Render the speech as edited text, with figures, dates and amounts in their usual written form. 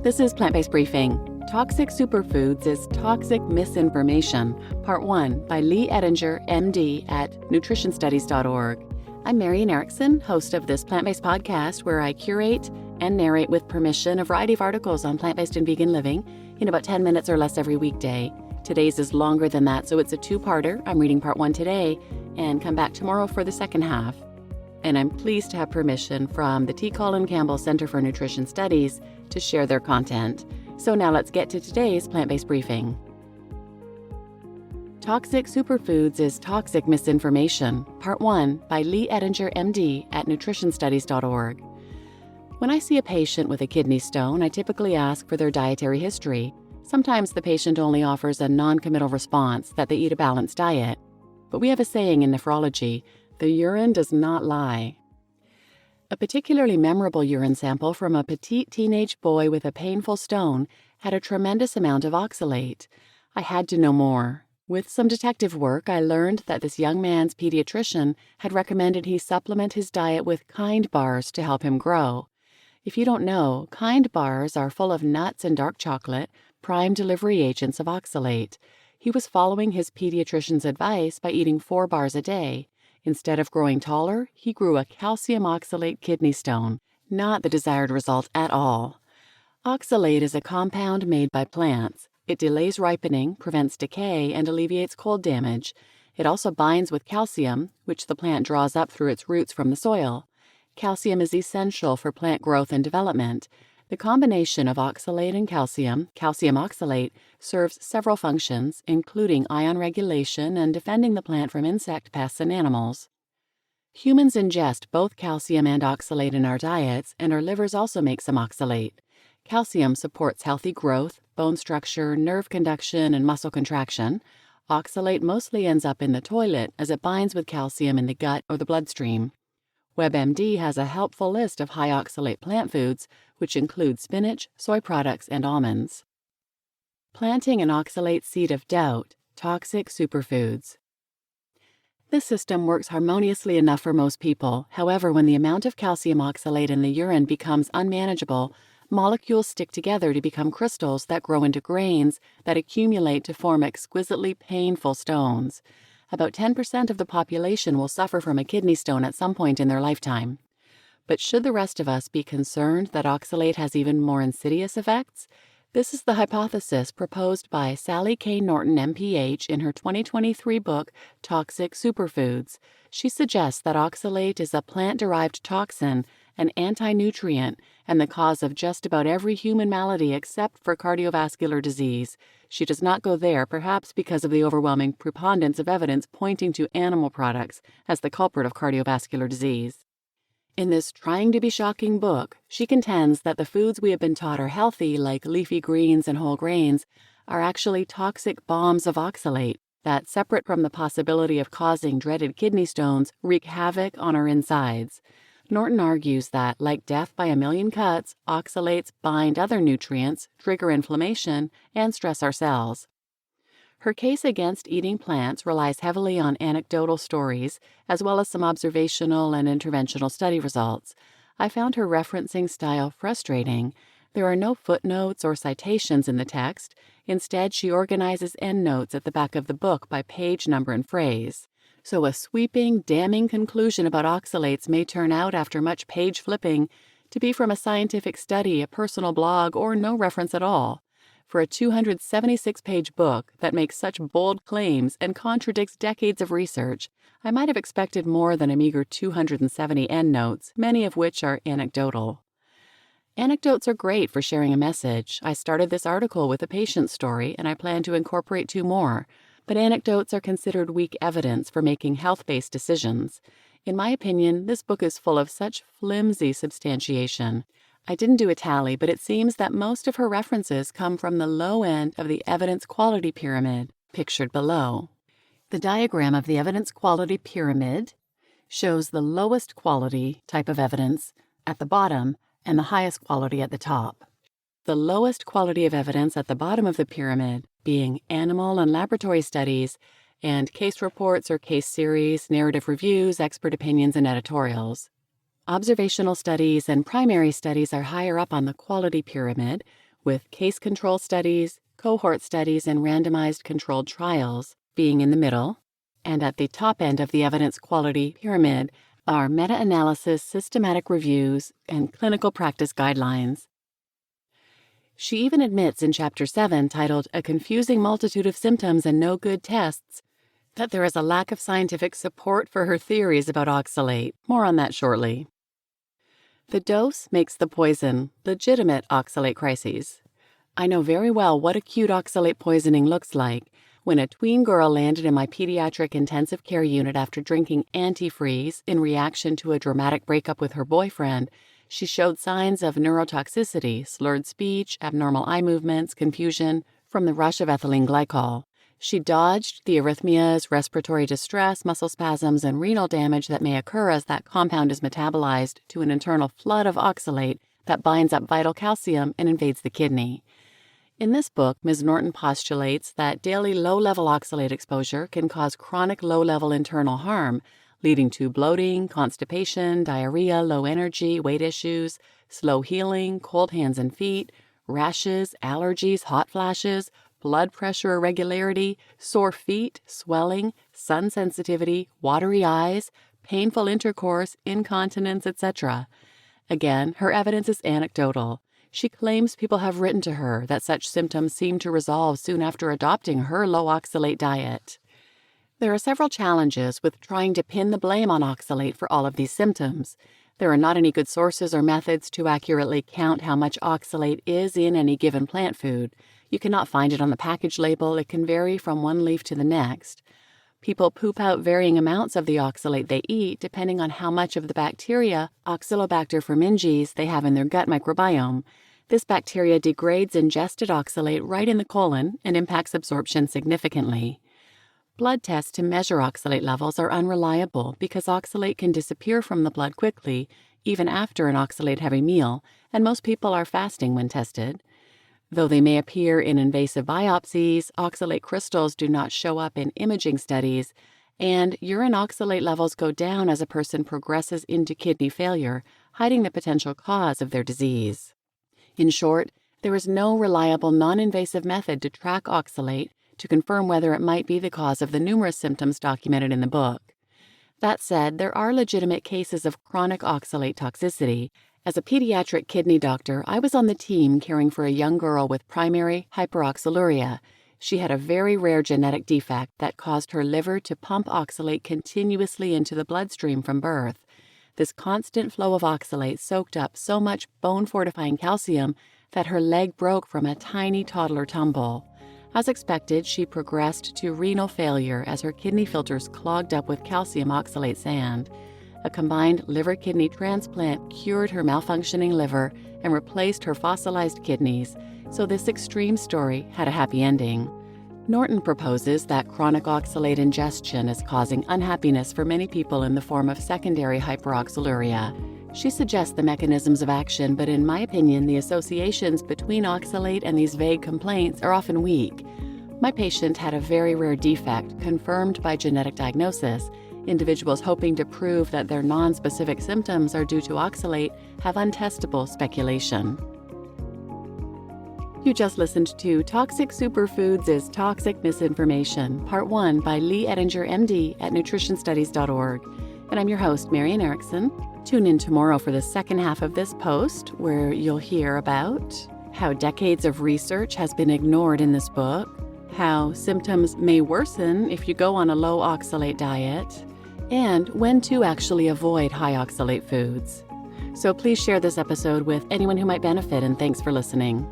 This is Plant-Based Briefing. Toxic Superfoods is Toxic Misinformation, Part 1 by Leigh Ettinger, MD at nutritionstudies.org. I'm Marian Erickson, host of this plant-based podcast where I curate and narrate with permission a variety of articles on plant-based and vegan living in about 10 minutes or less every weekday. Today's is longer than that, so it's a two-parter. I'm reading Part 1 today and come back tomorrow for the second half. And I'm pleased to have permission from the T. Colin Campbell Center for Nutrition Studies to share their content. So now let's get to today's plant-based briefing. Toxic Superfoods is Toxic Misinformation, Part 1 by Leigh Ettinger, MD at nutritionstudies.org. When I see a patient with a kidney stone, I typically ask for their dietary history. Sometimes the patient only offers a non-committal response that they eat a balanced diet. But we have a saying in nephrology, the urine does not lie. A particularly memorable urine sample from a petite teenage boy with a painful stone had a tremendous amount of oxalate. I had to know more. With some detective work, I learned that this young man's pediatrician had recommended he supplement his diet with Kind bars to help him grow. If you don't know, Kind bars are full of nuts and dark chocolate, prime delivery agents of oxalate. He was following his pediatrician's advice by eating 4 bars a day. Instead of growing taller, he grew a calcium oxalate kidney stone, not the desired result at all. Oxalate is a compound made by plants. It delays ripening, prevents decay, and alleviates cold damage. It also binds with calcium, which the plant draws up through its roots from the soil. Calcium is essential for plant growth and development. The combination of oxalate and calcium oxalate, serves several functions, including ion regulation and defending the plant from insect pests and animals. Humans ingest both calcium and oxalate in our diets, and our livers also make some oxalate. Calcium supports healthy growth, bone structure, nerve conduction, and muscle contraction. Oxalate mostly ends up in the toilet as it binds with calcium in the gut or the bloodstream. WebMD has a helpful list of high oxalate plant foods, which include spinach, soy products, and almonds. Planting an oxalate seed of doubt, toxic superfoods. This system works harmoniously enough for most people. However, when the amount of calcium oxalate in the urine becomes unmanageable, molecules stick together to become crystals that grow into grains that accumulate to form exquisitely painful stones. About 10% of the population will suffer from a kidney stone at some point in their lifetime. But should the rest of us be concerned that oxalate has even more insidious effects? This is the hypothesis proposed by Sally K. Norton, MPH, in her 2023 book, Toxic Superfoods. She suggests that oxalate is a plant-derived toxin, an anti-nutrient, and the cause of just about every human malady except for cardiovascular disease. She does not go there, perhaps because of the overwhelming preponderance of evidence pointing to animal products as the culprit of cardiovascular disease. In this trying-to-be-shocking book, she contends that the foods we have been taught are healthy, like leafy greens and whole grains, are actually toxic bombs of oxalate that, separate from the possibility of causing dreaded kidney stones, wreak havoc on our insides. Norton argues that, like death by a million cuts, oxalates bind other nutrients, trigger inflammation, and stress our cells. Her case against eating plants relies heavily on anecdotal stories, as well as some observational and interventional study results. I found her referencing style frustrating. There are no footnotes or citations in the text. Instead, she organizes endnotes at the back of the book by page number and phrase. So a sweeping, damning conclusion about oxalates may turn out, after much page flipping, to be from a scientific study, a personal blog, or no reference at all. For a 276-page book that makes such bold claims and contradicts decades of research, I might have expected more than a meager 270 endnotes, many of which are anecdotal. Anecdotes are great for sharing a message. I started this article with a patient story, and I plan to incorporate 2 more. But anecdotes are considered weak evidence for making health-based decisions. In my opinion, this book is full of such flimsy substantiation. I didn't do a tally, but it seems that most of her references come from the low end of the evidence quality pyramid, pictured below. The diagram of the evidence quality pyramid shows the lowest quality type of evidence at the bottom and the highest quality at the top. The lowest quality of evidence at the bottom of the pyramid being animal and laboratory studies and case reports or case series, narrative reviews, expert opinions, and editorials. Observational studies and primary studies are higher up on the quality pyramid, with case control studies, cohort studies, and randomized controlled trials being in the middle. And at the top end of the evidence quality pyramid are meta-analysis, systematic reviews, and clinical practice guidelines. She even admits in Chapter 7, titled A Confusing Multitude of Symptoms and No Good Tests, that there is a lack of scientific support for her theories about oxalate. More on that shortly. The dose makes the poison, legitimate oxalate crises. I know very well what acute oxalate poisoning looks like. When a tween girl landed in my pediatric intensive care unit after drinking antifreeze in reaction to a dramatic breakup with her boyfriend, she showed signs of neurotoxicity, slurred speech, abnormal eye movements, confusion from the rush of ethylene glycol. She dodged the arrhythmias, respiratory distress, muscle spasms, and renal damage that may occur as that compound is metabolized to an internal flood of oxalate that binds up vital calcium and invades the kidney. In this book, Ms. Norton postulates that daily low-level oxalate exposure can cause chronic low-level internal harm, leading to bloating, constipation, diarrhea, low energy, weight issues, slow healing, cold hands and feet, rashes, allergies, hot flashes, blood pressure irregularity, sore feet, swelling, sun sensitivity, watery eyes, painful intercourse, incontinence, etc. Again, her evidence is anecdotal. She claims people have written to her that such symptoms seem to resolve soon after adopting her low oxalate diet. There are several challenges with trying to pin the blame on oxalate for all of these symptoms. There are not any good sources or methods to accurately count how much oxalate is in any given plant food. You cannot find it on the package label. It can vary from one leaf to the next. People poop out varying amounts of the oxalate they eat depending on how much of the bacteria, Oxalobacter forminges, they have in their gut microbiome. This bacteria degrades ingested oxalate right in the colon and impacts absorption significantly. Blood tests to measure oxalate levels are unreliable because oxalate can disappear from the blood quickly, even after an oxalate-heavy meal, and most people are fasting when tested. Though they may appear in invasive biopsies, oxalate crystals do not show up in imaging studies, and urine oxalate levels go down as a person progresses into kidney failure, hiding the potential cause of their disease. In short, there is no reliable non-invasive method to track oxalate to confirm whether it might be the cause of the numerous symptoms documented in the book. That said, there are legitimate cases of chronic oxalate toxicity. As a pediatric kidney doctor, I was on the team caring for a young girl with primary hyperoxaluria. She had a very rare genetic defect that caused her liver to pump oxalate continuously into the bloodstream from birth. This constant flow of oxalate soaked up so much bone-fortifying calcium that her leg broke from a tiny toddler tumble. As expected, she progressed to renal failure as her kidney filters clogged up with calcium oxalate sand. A combined liver-kidney transplant cured her malfunctioning liver and replaced her fossilized kidneys, so this extreme story had a happy ending. Norton proposes that chronic oxalate ingestion is causing unhappiness for many people in the form of secondary hyperoxaluria. She suggests the mechanisms of action, but in my opinion, the associations between oxalate and these vague complaints are often weak. My patient had a very rare defect confirmed by genetic diagnosis. Individuals hoping to prove that their non-specific symptoms are due to oxalate have untestable speculation. You just listened to Toxic Superfoods is Toxic Misinformation, Part 1 by Leigh Ettinger, MD at nutritionstudies.org. And I'm your host, Marian Erickson. Tune in tomorrow for the second half of this post, where you'll hear about how decades of research has been ignored in this book, how symptoms may worsen if you go on a low oxalate diet, and when to actually avoid high oxalate foods. So please share this episode with anyone who might benefit, and thanks for listening.